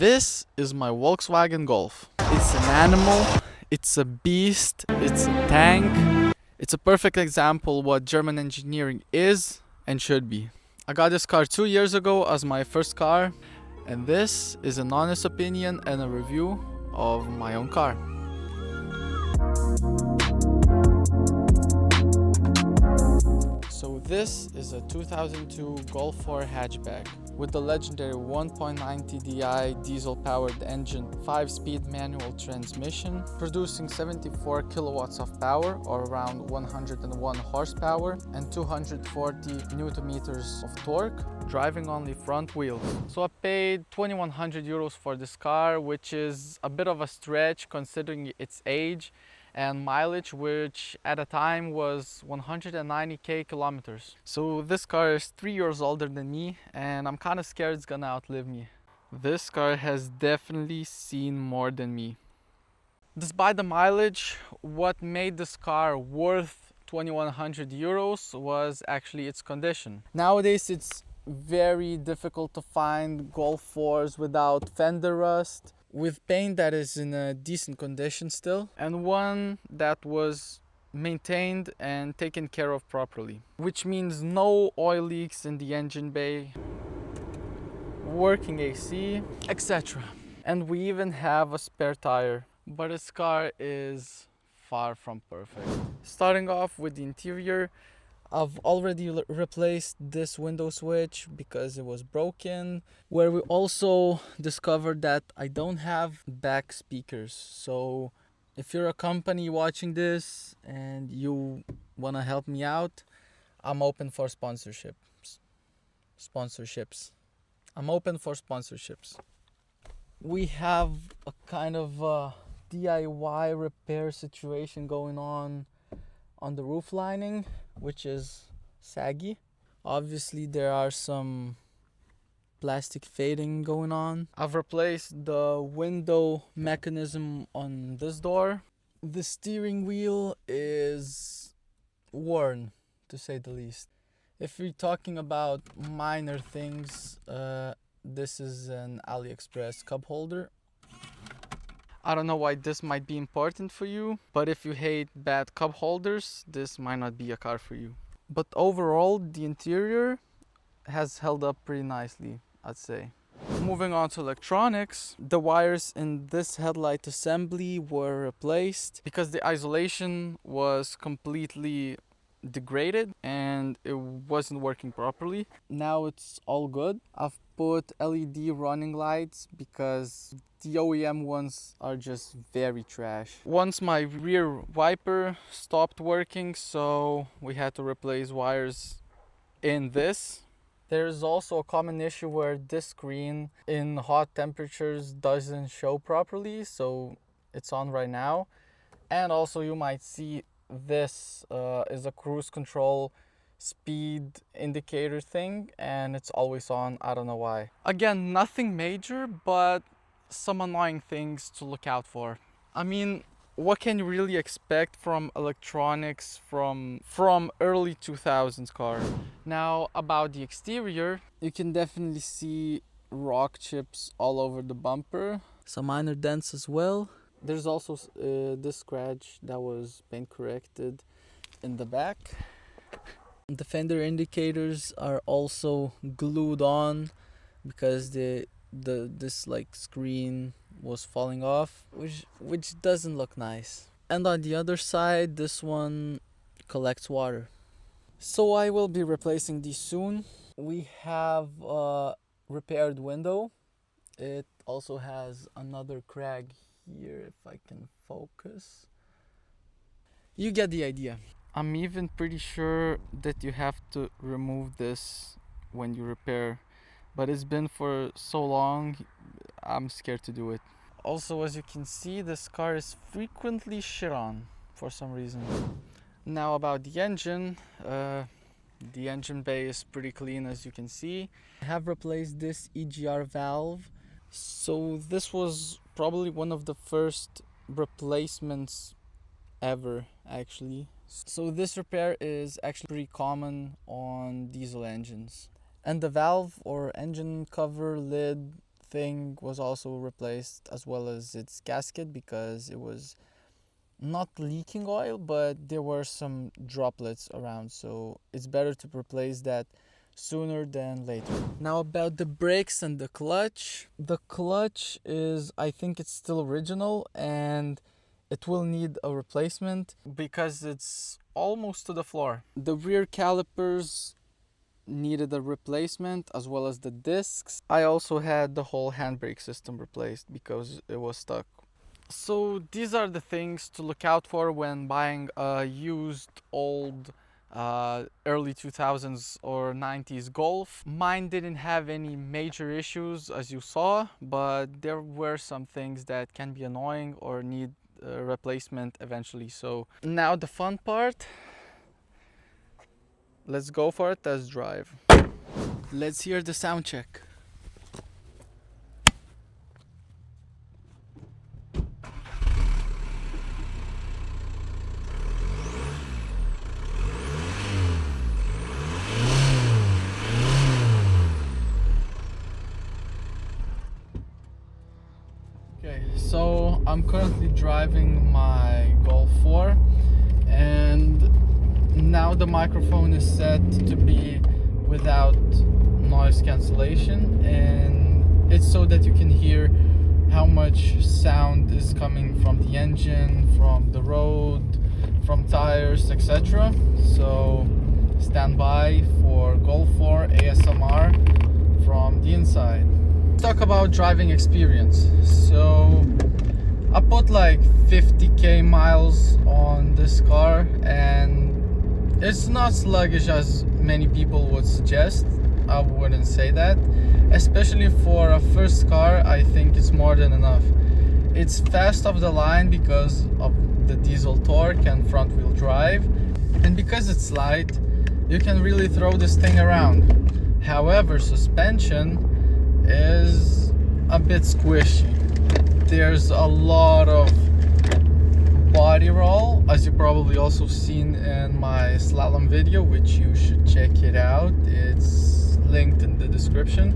This is my Volkswagen Golf. It's an animal, it's a beast, it's a tank. It's a perfect example what German engineering is and should be. I got this car 2 years ago as my first car, and this is an honest opinion and a review of my own car. So this is a 2002 Golf 4 hatchback with the legendary 1.9 TDI diesel-powered engine, 5-speed manual transmission, producing 74 kilowatts of power, or around 101 horsepower, and 240 newton meters of torque, driving only front wheels. So I paid 2,100 euros for this car, which is a bit of a stretch considering its age and mileage, which at a time was 190k kilometers. So this car is 3 years older than me, and I'm kind of scared it's gonna outlive me. This car has definitely seen more than me. Despite the mileage, what made this car worth 2,100 euros was actually its condition. Nowadays it's very difficult to find Golf 4s without fender rust, with paint that is in a decent condition still, and one that was maintained and taken care of properly, which means no oil leaks in the engine bay, working AC, etc. And we even have a spare tire, but this car is far from perfect. Starting off with the interior, I've already replaced this window switch because it was broken, where we also discovered that I don't have back speakers. So if you're a company watching this and you want to help me out, I'm open for sponsorships. I'm open for sponsorships. We have a kind of DIY repair situation going on the roof lining, which is saggy. Obviously there are some plastic fading going on. I've replaced the window mechanism on this door. The steering wheel is worn, to say the least. If we're talking about minor things, this is an AliExpress cup holder. I don't know why this might be important for you, but if you hate bad cup holders, this might not be a car for you. But overall, the interior has held up pretty nicely, I'd say. Moving on to electronics, the wires in this headlight assembly were replaced because the isolation was completely degraded and it wasn't working properly. Now it's all good. I've put LED running lights because the OEM ones are just very trash. Once my rear wiper stopped working, so we had to replace wires in this. There's also a common issue where this screen in hot temperatures doesn't show properly, so it's on right now. And also you might see this is a cruise control speed indicator thing, and it's always on. I don't know why. Again, nothing major, but some annoying things to look out for. I mean, what can you really expect from electronics from early 2000s car? Now, about the exterior, you can definitely see rock chips all over the bumper, some minor dents as well. There's also this scratch that was paint corrected in the back. The fender indicators are also glued on because this like screen was falling off, which doesn't look nice. And on the other side, this one collects water. So I will be replacing these soon. We have a repaired window. It also has another crack here, if I can focus. You get the idea. I'm even pretty sure that you have to remove this when you repair, but it's been for so long, I'm scared to do it. Also, as you can see, this car is frequently shit on for some reason. Now about the engine bay is pretty clean, as you can see. I have replaced this EGR valve. So this was probably one of the first replacements ever, actually. So this repair is actually pretty common on diesel engines. And the valve or engine cover lid thing was also replaced, as well as its gasket, because it was not leaking oil, but there were some droplets around, so it's better to replace that sooner than later. Now about the brakes and the clutch. The clutch is, I think it's still original, and it will need a replacement because it's almost to the floor. The rear calipers needed a replacement, as well as the discs. I also had the whole handbrake system replaced because it was stuck. So these are the things to look out for when buying a used old early 2000s or 90s Golf. Mine didn't have any major issues, as you saw, but there were some things that can be annoying or need a replacement eventually. So now the fun part. Let's go for a test drive. Let's hear the sound check. Okay, so I'm currently driving my Golf 4, and now the microphone is set to be without noise cancellation, and it's so that you can hear how much sound is coming from the engine, from the road, from tires, etc. So stand by for Golf 4 ASMR from the inside. Talk about driving experience. So I put like 50k miles on this car, and it's not sluggish as many people would suggest. I wouldn't say that. Especially for a first car, I think it's more than enough. It's fast off the line because of the diesel torque and front wheel drive, and because it's light, you can really throw this thing around. However, suspension is a bit squishy. There's a lot of body roll, as you probably also seen in my slalom video, which you should check it out. It's linked in the description.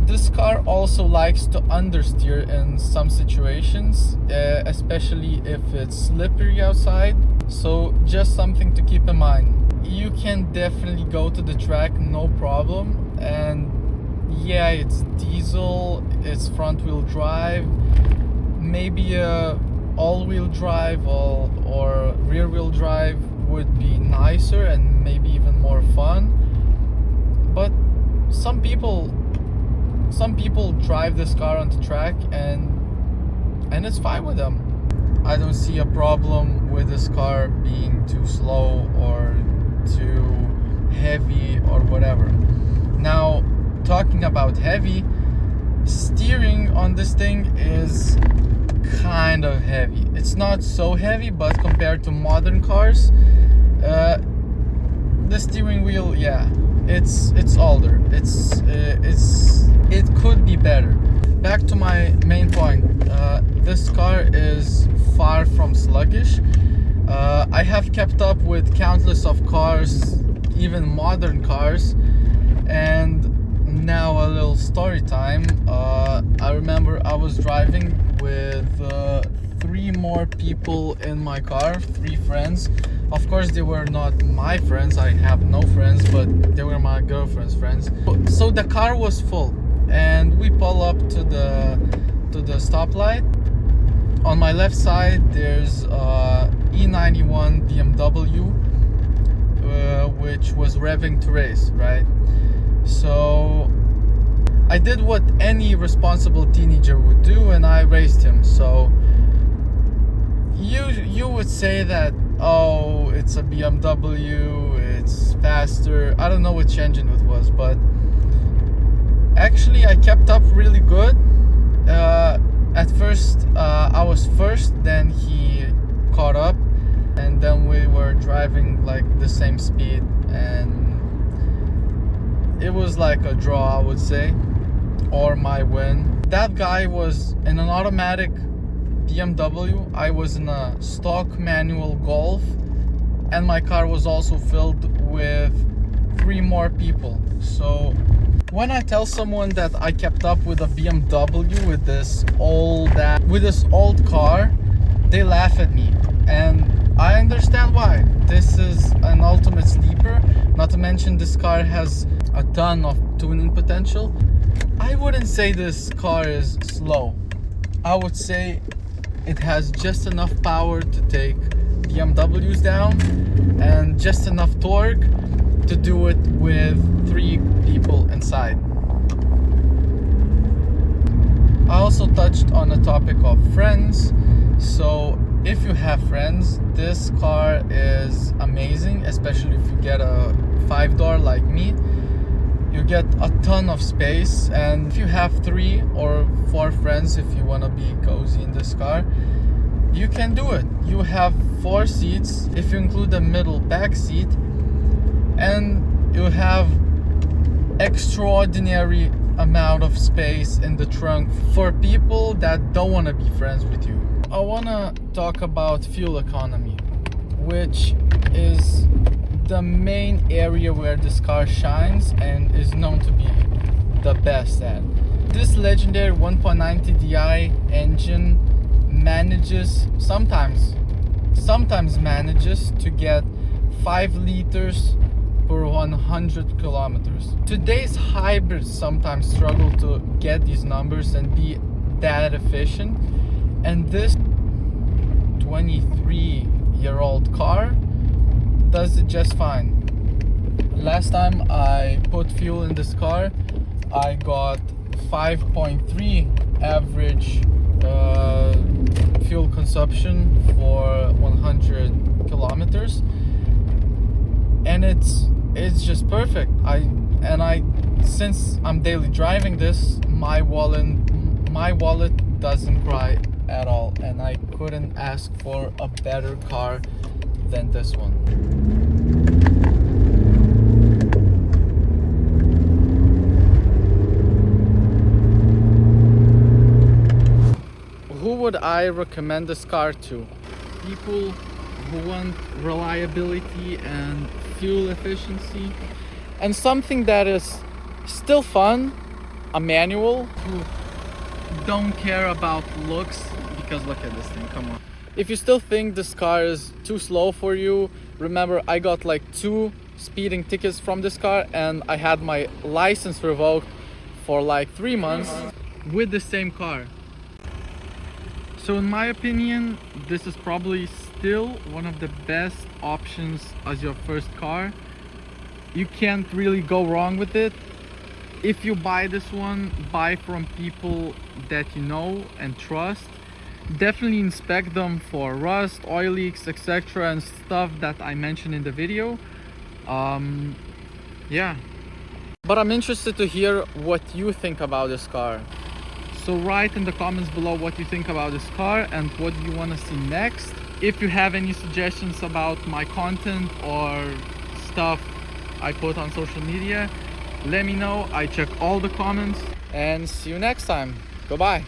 This car also likes to understeer in some situations, especially if it's slippery outside. So just something to keep in mind. You can definitely go to the track, no problem. And yeah, it's diesel, it's front wheel drive, maybe a all-wheel drive or rear wheel drive would be nicer and maybe even more fun. But some people drive this car on the track and it's fine with them. I don't see a problem with this car being too slow or too heavy or whatever. Now, talking about heavy, steering on this thing is kind of heavy. It's not so heavy, but compared to modern cars, the steering wheel, yeah, it's older. It could be better. Back to my main point. This car is far from sluggish. I have kept up with countless of cars, even modern cars, and now a little story time. I remember I was driving with 3 more people in my car, 3 friends. Of course, they were not my friends. I have no friends, but they were my girlfriend's friends. So the car was full, and we pull up to the stoplight. On my left side, there's E91 BMW, which was revving to race, right? So I did what any responsible teenager would do, and I raced him. So you would say that, oh, it's a BMW, it's faster. I don't know which engine it was, but actually I kept up really good. At first I was first, then he caught up, and then we were driving like the same speed, and it was like a draw, I would say, or my win. That guy was in an automatic BMW, I was in a stock manual Golf, and my car was also filled with 3 more people. So when I tell someone that I kept up with a BMW with this old car, they laugh at me, and I understand why. This is an ultimate sleeper. Not to mention this car has a ton of tuning potential. I wouldn't say this car is slow. I would say it has just enough power to take BMWs down and just enough torque to do it with 3 people inside. I also touched on the topic of friends. So if you have friends, this car is amazing, especially if you get a 5-door like me. You get a ton of space, and if you have 3 or 4 friends, if you want to be cozy in this car, you can do it. You have 4 seats if you include the middle back seat, and you have extraordinary amount of space in the trunk for people that don't want to be friends with you. I want to talk about fuel economy, which is the main area where this car shines and is known to be the best at. This legendary 1.9 TDI engine sometimes manages to get 5 liters per 100 kilometers. Today's hybrids sometimes struggle to get these numbers and be that efficient, and this 23-year-old car does it just fine. Last time I put fuel in this car, I got 5.3 average fuel consumption for 100 kilometers, and it's just perfect. Since I'm daily driving this, my wallet doesn't cry at all, and I couldn't ask for a better car than this one. Who would I recommend this car to? People who want reliability and fuel efficiency, and something that is still fun, a manual, who don't care about looks, because look at this thing, come on. If you still think this car is too slow for you, remember I got like 2 speeding tickets from this car, and I had my license revoked for like 3 months with the same car. So in my opinion, this is probably still one of the best options as your first car. You can't really go wrong with it. If you buy this one, buy from people that you know and trust. Definitely inspect them for rust, oil leaks, etc. and stuff that I mentioned in the video. Yeah. But I'm interested to hear what you think about this car. So write in the comments below what you think about this car and what you want to see next. If you have any suggestions about my content or stuff I put on social media, let me know. I check all the comments, and see you next time. Goodbye.